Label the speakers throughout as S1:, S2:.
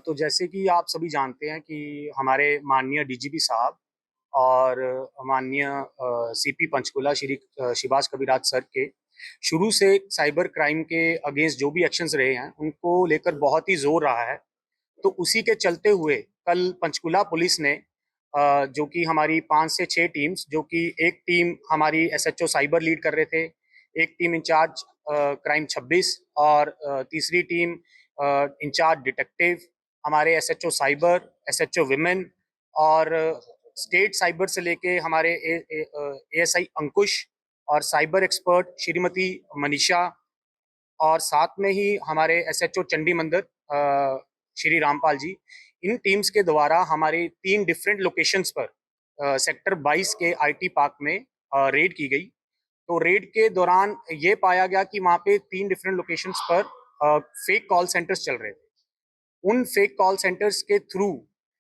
S1: तो जैसे कि आप सभी जानते हैं कि हमारे माननीय डीजीपी साहब और माननीय सीपी पंचकुला श्री शिबाज कबीराज सर के शुरू से साइबर क्राइम के अगेंस्ट जो भी एक्शंस रहे हैं उनको लेकर बहुत ही जोर रहा है। तो उसी के चलते हुए कल पंचकुला पुलिस ने जो कि हमारी 5 से 6 टीम्स, जो कि एक टीम हमारी एसएचओ साइबर लीड कर रहे थे, एक टीम इंचार्ज क्राइम 26 और तीसरी टीम इंचार्ज डिटेक्टिव, हमारे एसएचओ साइबर, एसएचओ विमेन और स्टेट साइबर से लेके हमारे एएसआई अंकुश और साइबर एक्सपर्ट श्रीमती मनीषा और साथ में ही हमारे एसएचओ चंडी मंदिर श्री रामपाल जी, इन टीम्स के द्वारा हमारे 3 डिफरेंट लोकेशंस पर सेक्टर 22 के आईटी पार्क में रेड की गई। तो रेड के दौरान ये पाया गया कि वहाँ पे 3 डिफरेंट लोकेशंस पर फेक कॉल सेंटर्स चल रहे थे। उन फेक कॉल सेंटर्स के थ्रू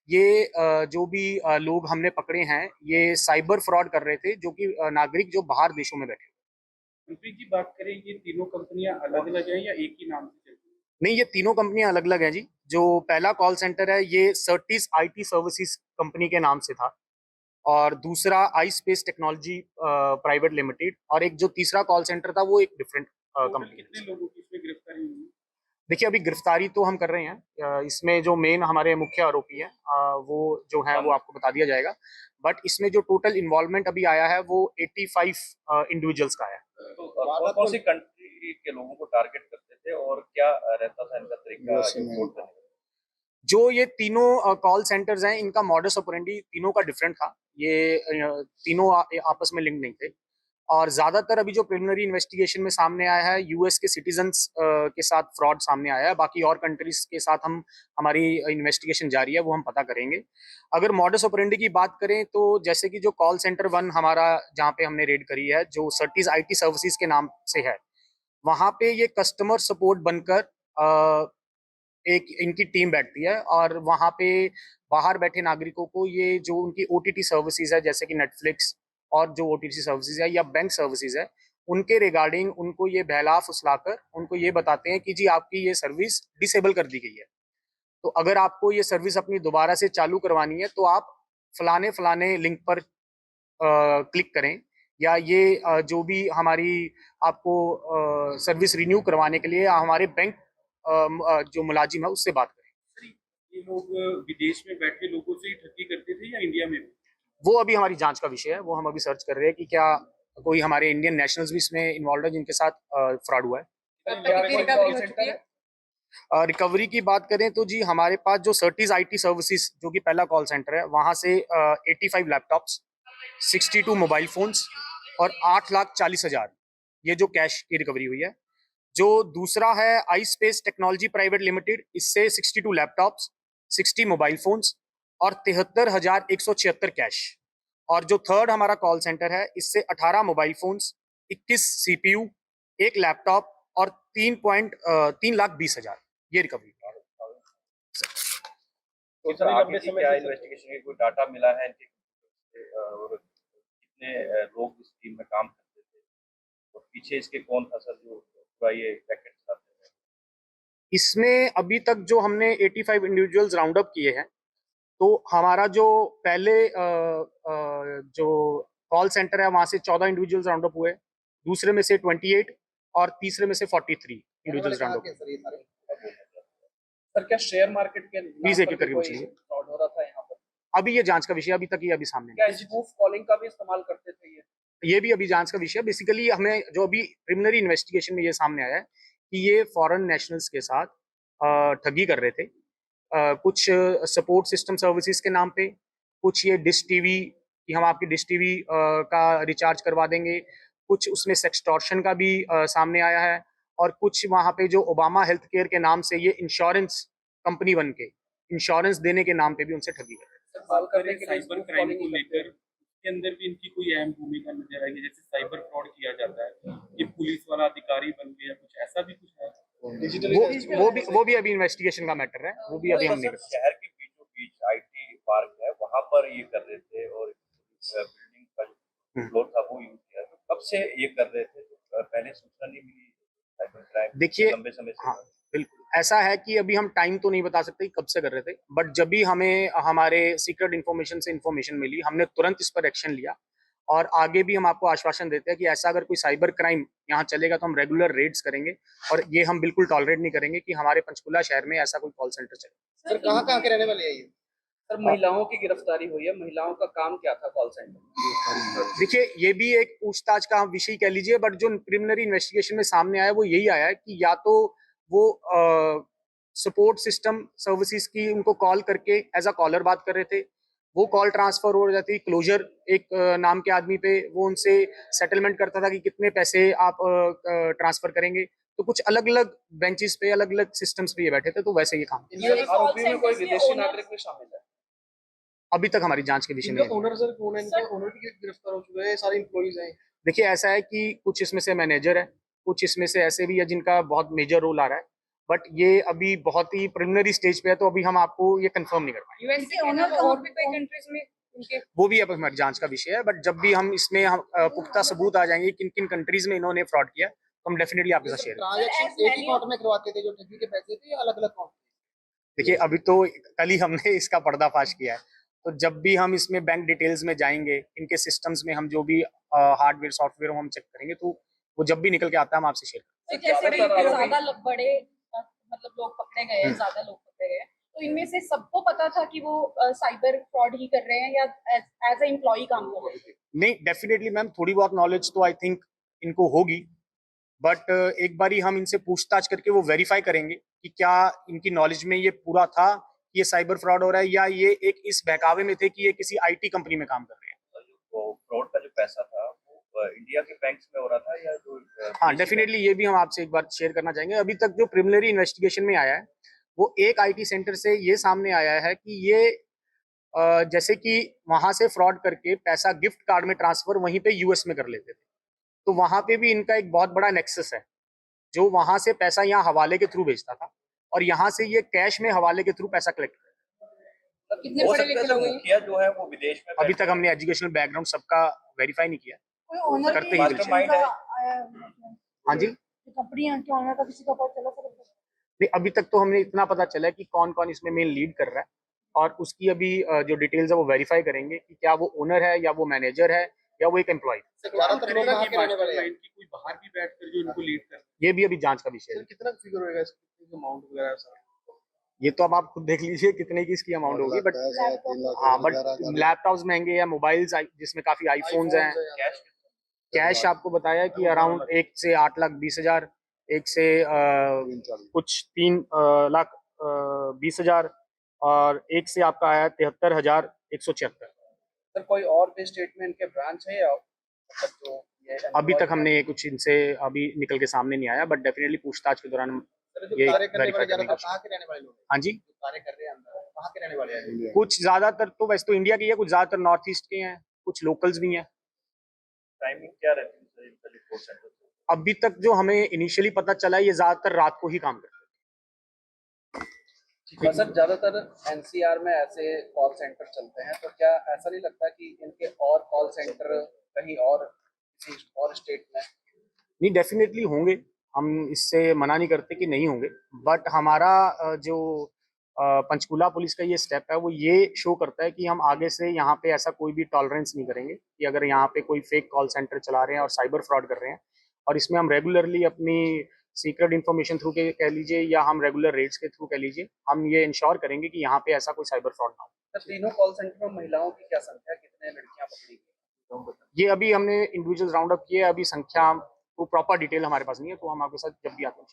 S1: ये जो भी लोग हमने पकड़े हैं, ये साइबर फ्रॉड कर रहे थे, जो कि नागरिक जो बाहर देशों में बैठे।
S2: कंपनी की बात करें, ये तीनों कंपनियां अलग-अलग हैं या एक ही नाम से चलती हैं?
S1: नहीं, ये तीनों कंपनियां अलग अलग हैं जी। जो पहला कॉल सेंटर है ये सर्टिस आईटी सर्विसेज कंपनी के नाम से था, और दूसरा आई स्पेस टेक्नोलॉजी प्राइवेट लिमिटेड, और एक जो तीसरा कॉल सेंटर था वो एक डिफरेंट
S2: टोटल
S1: कंपनी।
S2: कितने लोगों की इसमें गिरफ्तारी हुई?
S1: देखिए, अभी गिरफ्तारी तो हम कर रहे हैं। इसमें जो मेन हमारे मुख्य आरोपी हैं वो जो है वो आपको बता दिया जाएगा। बट इसमें जो टोटल इन्वॉल्वमेंट अभी आया है वो 85 इंडिविजुअल्स का है।
S3: तो कौन सी कंट्री के लोगों को टारगेट करते थे और क्या रहता था इनका तरीका फ्रॉड करने का?
S1: जो ये तीनों कॉल सेंटर्स हैं, इनका मॉडस ऑपरेंडी तीनों का डिफरेंट था। ये तीनों आपस में लिंक नहीं थे। और ज्यादातर अभी जो प्रिलिमिनरी इन्वेस्टिगेशन में सामने आया है, यूएस के सिटीजन्स के साथ फ्रॉड सामने आया है। बाकी और कंट्रीज के साथ हमारी इन्वेस्टिगेशन जारी है, वो हम पता करेंगे। अगर मॉडस ऑपरेंडी की बात करें तो जैसे कि जो कॉल सेंटर 1 हमारा, जहाँ पे हमने रेड करी है, जो सर्टिस आईटी सर्विसेज के नाम से है, वहां पे ये कस्टमर सपोर्ट बनकर एक इनकी टीम बैठती है, और वहां पे बाहर बैठे नागरिकों को ये जो उनकी ओटीटी सर्विसेज है, जैसे कि नेटफ्लिक्स और जो ओटीटी सर्विसेज है या बैंक सर्विसेज है, उनके रिगार्डिंग उनको ये बहला फुसलाकर उनको ये बताते हैं कि जी आपकी ये सर्विस डिसेबल कर दी गई है, तो अगर आपको ये सर्विस अपनी दोबारा से चालू करवानी है तो आप फलाने फलाने लिंक पर क्लिक करें, या ये जो भी हमारी आपको सर्विस रिन्यू करवाने के लिए हमारे बैंक जो मुलाजिम है उससे बात करें।
S2: सर, ये लोग विदेश में बैठे लोगों से ही ठगी करते थे या इंडिया में भी?
S1: वो अभी हमारी जांच का विषय है, वो हम अभी सर्च कर रहे हैं कि क्या कोई हमारे इंडियन नेशनल्स भी इसमें इन्वॉल्व है जिनके साथ फ्रॉड हुआ है। रिकवरी की बात करें तो जी हमारे पास जो सर्टिस आईटी सर्विसेज, जो कि पहला कॉल सेंटर है, वहां से 85 लैपटॉप्स, 62 मोबाइल फोन्स और 8,40,000 ये जो कैश की रिकवरी हुई है। जो दूसरा है आई स्पेस टेक्नोलॉजी प्राइवेट लिमिटेड, इससे 62 लैपटॉप्स, 60 मोबाइल फोन्स और 73,176 कैश। और जो थर्ड हमारा कॉल सेंटर है, इससे 18 मोबाइल फोन्स, 21 सीपीयू, एक लैपटॉप और 3,20,000 ये रिकवरी।
S3: तो सर आगे की क्या इन्वेस्टिगेशन के कोई डाटा मिला है इनके और कितने लोग इस टीम में काम करते थे और पीछे इसके कौन था सर जो पूरा ये रैकेट चलाते थे?
S1: इसमें अभी तक जो हमने 85 इंडिविजुअल्स राउंड अप किए हैं, तो हमारा जो पहले जो कॉल सेंटर है वहां से 14 इंडिविजुअल्स राउंड अप हुए, दूसरे में से 28 और तीसरे में से 43 इंडिविजुअल्स राउंड अप हुए।
S2: सर, क्या शेयर मार्केट के
S1: प्लीज
S2: नाम
S1: एक
S2: पर
S1: एक
S2: भी
S1: करके
S2: कोई
S1: पूछिए।
S2: फ्रॉड हो रहा था यहाँ पर?
S1: अभी ये जांच का विषय, अभी तक ये अभी सामने
S2: क्या स्पूफ कॉलिंग का भी इस्तेमाल करते थे
S1: ये भी अभी जांच का विषय। बेसिकली हमें जो अभी प्रिलिमिनरी इन्वेस्टिगेशन में ये सामने आया है कि ये फॉरेन नेशनल्स के साथ ठगी कर रहे थे। कुछ सपोर्ट सिस्टम सर्विसेज के नाम पे, कुछ ये डिश टीवी कि हम आपकी डिश टीवी का रिचार्ज करवा देंगे, कुछ उसमें सेक्सटॉर्शन का भी सामने आया है, और कुछ वहाँ पे जो ओबामा हेल्थ केयर के नाम से ये इंश्योरेंस कंपनी बन के इंश्योरेंस देने के नाम पे भी उनसे ठगी कर रहे
S2: हैं? बात करें साइबर क्राइम को लेकर, के अंदर भी इनकी कोई अहम भूमिका नजर आई है? जैसे साइबर फ्रॉड किया जाता है, ये पुलिस वाला अधिकारी बन गया, कुछ ऐसा भी कुछ है?
S1: वो भी अभी इन्वेस्टिगेशन का मैटर है, वो भी अभी हम नहीं कर सकते।
S3: शहर के बीचों बीच आईटी पार्क है, वहां पर ये कर रहे थे और बिल्डिंग का जो फ्लोर था वो यूज किया। तो कब से ये कर रहे थे? तो पहले सूचना नहीं मिली साइबर क्राइम
S1: देखिए,
S3: लंबे समय से?
S1: हाँ बिल्कुल, ऐसा है कि अभी हम टाइम तो नहीं बता सकते कि कब से कर रहे थे, बट जब भी हमें हमारे सीक्रेट इन्फॉर्मेशन से इन्फॉर्मेशन मिली, हमने तुरंत इस पर एक्शन लिया। और आगे भी हम आपको आश्वासन देते हैं कि ऐसा अगर कोई साइबर क्राइम यहाँ चलेगा तो हम रेगुलर रेड्स करेंगे, और ये हम बिल्कुल टॉलरेट नहीं करेंगे कि हमारे पंचकुला शहर में ऐसा कोई कॉल सेंटर चले।
S4: सर कहाँ के रहने वाले हैं ये?
S5: सर महिलाओं की गिरफ्तारी हुई है, महिलाओं का काम क्या था कॉल सेंटर?
S1: देखिए, ये भी एक पूछताछ का विषय कह लीजिए, बट जो प्रिलिमिनरी इन्वेस्टिगेशन में सामने आया वो यही आया है कि या तो वो सपोर्ट सिस्टम सर्विसेज की उनको कॉल करके एज अ कॉलर बात कर रहे थे, वो कॉल ट्रांसफर हो जाती, क्लोजर एक नाम के आदमी पे वो उनसे सेटलमेंट करता था कि कितने पैसे आप ट्रांसफर करेंगे। तो कुछ अलग अलग बेंचेस पे, अलग अलग सिस्टम्स पे ये बैठे थे, तो वैसे ये काम
S5: इन आरोपियों में कोई विदेशी नागरिक भी शामिल है?
S1: अभी तक हमारी जांच के विषय में
S4: इनका ओनर सर कौन है? इनका ओनर भी गिरफ्तार हो चुका है, सारे एम्प्लॉइज हैं।
S1: देखिए, ऐसा है कि कुछ इसमें से मैनेजर है, कुछ इसमें से ऐसे भी है जिनका बहुत मेजर रोल आ रहा है, बट ये अभी बहुत ही प्रिलिमिनरी स्टेज पे है, तो अभी हम आपको ये कंफर्म नहीं कर पाएंगे।
S5: यूएस के ओनर और भी कई कंट्रीज में उनके
S1: वो भी अब हमारी जांच का विषय है, बट जब भी हम इसमें पुख्ता सबूत आ जाएंगे किन किन कंट्रीज में इन्होंने फ्रॉड किया, तो हम डेफिनेटली आपके साथ शेयर करेंगे।
S4: ट्रांजैक्शन एक ही अकाउंट में करवाते थे जो ठगी के पैसे थे, या अलग अलग अकाउंट?
S1: देखिए, अभी तो कल ही हमने इसका पर्दाफाश किया है, तो जब भी हम इसमें बैंक डिटेल्स में जाएंगे, इनके सिस्टम्स में हम जो भी हार्डवेयर सॉफ्टवेयर हम चेक करेंगे, तो वो जब भी निकल के आता है हम आपसे शेयर करेंगे।
S6: तो जैसे भी
S5: ज्यादातर आरोपी-
S6: ज्यादा बड़े मतलब लोग पकड़े गए हैं, ज्यादा लोग पकड़े गए हैं, तो इनमें से सबको पता था कि वो साइबर फ्रॉड ही कर रहे हैं या एज ए एम्प्लॉय काम कर रहे हैं?
S1: नहीं, डेफिनेटली मैम, थोड़ी बहुत नॉलेज तो आई थिंक इनको होगी, बट एक बारी हम इनसे पूछताछ करके वो वेरीफाई करेंगे कि क्या इनकी नॉलेज में ये पूरा था कि ये साइबर फ्रॉड हो रहा है, या ये एक इस बहकावे में थे कि ये किसी आईटी कंपनी में काम कर रहे हैं।
S3: जो फ्रॉड का जो पैसा था वो इंडिया के बैंक्स में हो रहा था या जो
S1: हाँ, डेफिनेटली ये भी हम आपसे एक बार शेयर करना चाहेंगे। अभी तक जो प्रिलिमिनरी इन्वेस्टिगेशन में आया है, वो एक आईटी सेंटर से ये सामने आया है कि ये जैसे कि वहां से फ्रॉड करके पैसा गिफ्ट कार्ड में ट्रांसफर वहीं पे यूएस में कर लेते थे, तो वहां पे भी इनका एक बहुत बड़ा नेक्सस है, जो वहां से पैसा यहाँ हवाले के थ्रू भेजता था, और यहाँ से ये कैश में हवाले के थ्रू पैसा कलेक्ट करता।
S5: कितने
S3: हो
S5: पढ़े
S3: सकता है
S5: लिखे
S3: सर
S5: लोग हैं?
S3: मुखिया जो है वो विदेश में
S1: अभी तक हमने एजुकेशनल बैकग्राउंड सबका वेरीफाई नहीं किया,
S6: कोई ओनर
S1: करते
S6: की
S1: ही
S3: मास्टरमाइंड है।
S1: हाँ जी।
S6: कंपनी के ओनर का किसी का पता चला सर?
S1: नहीं, अभी तक तो हमने इतना पता चला है कि कौन कौन इसमें मेन लीड कर रहा है, और उसकी अभी जो डिटेल्स है वो वेरीफाई करेंगे कि क्या वो ओनर है, या वो मैनेजर है, या वो एक एम्प्लॉय।
S4: ज्यादातर लोग कहाँ के रहने वाले हैं?
S2: की कोई बाहर भी बैठकर जो इनको लीड कर
S1: ये भी अभी जांच का विषय
S4: सर
S1: है।
S4: कितना फिगर होएगा इसका अमाउंट वगैरह सर?
S1: ये तो अब आप खुद देख लीजिए कितने की इसकी अमाउंट होगी, बट हाँ, बट लैपटॉप्स महंगे हैं, मोबाइल्स जिसमें काफी आईफोन्स हैं।
S3: कैश
S1: कैश आपको बताया कि अराउंड 1 से 8,20,000, 1 से कुछ 3,20,000, और 1 से आपका आया 73,176।
S5: सर कोई और भी स्टेट में इनके ब्रांच है या मतलब जो ये
S1: अभी तक हमने कुछ इनसे अभी निकल के सामने नहीं आया, बट डेफिनेटली पूछताछ के दौरान हम
S4: सर जो
S1: ये
S4: कार्य करने वाले
S1: वेरीफाई करने
S4: ज्यादातर
S1: की
S4: कहाँ के रहने वाले लोग हैं?
S1: हाँ जी।
S4: जो कार्य कर रहे हैं अंदर कहाँ के रहने वाले हैं?
S1: कुछ ज्यादातर तो वैसे तो इंडिया के ही है, कुछ ज्यादातर नॉर्थ ईस्ट के हैं, कुछ लोकल्स भी हैं।
S3: टाइमिंग क्या रहती है सर इनका जो कॉल सेंटर?
S1: अभी तक जो हमें इनिशियली पता चला है, ये ज्यादातर रात को ही काम करते
S5: बस सर ज्यादातर एनसीआर में ऐसे कॉल सेंटर चलते हैं, तो क्या ऐसा नहीं लगता कि इनके और कॉल सेंटर कहीं और किसी और स्टेट में?
S1: नहीं, डेफिनेटली होंगे, हम इससे मना नहीं करते कि नहीं होंगे, बट हमारा जो पंचकुला पुलिस का ये स्टेप है, वो ये शो करता है कि हम आगे से यहाँ पे ऐसा कोई भी टॉलरेंस नहीं करेंगे कि अगर यहाँ पे कोई फेक कॉल सेंटर चला रहे हैं और साइबर फ्रॉड कर रहे हैं, और इसमें हम रेगुलरली अपनी सीक्रेट इन्फॉर्मेशन थ्रू के कह लीजिए, या हम रेगुलर रेड्स के थ्रू कह लीजिए, हम ये इंश्योर करेंगे कि यहाँ पे ऐसा कोई साइबर फ्रॉड ना हो।
S5: सर तीनों कॉल सेंटर में महिलाओं की क्या संख्या, कितने लड़कियां पकड़ी गई?
S1: ये अभी हमने इंडिविजुअल राउंड अप किए, अभी संख्या वो प्रॉपर डिटेल हमारे पास नहीं है, तो हम आपके साथ जब भी आते हैं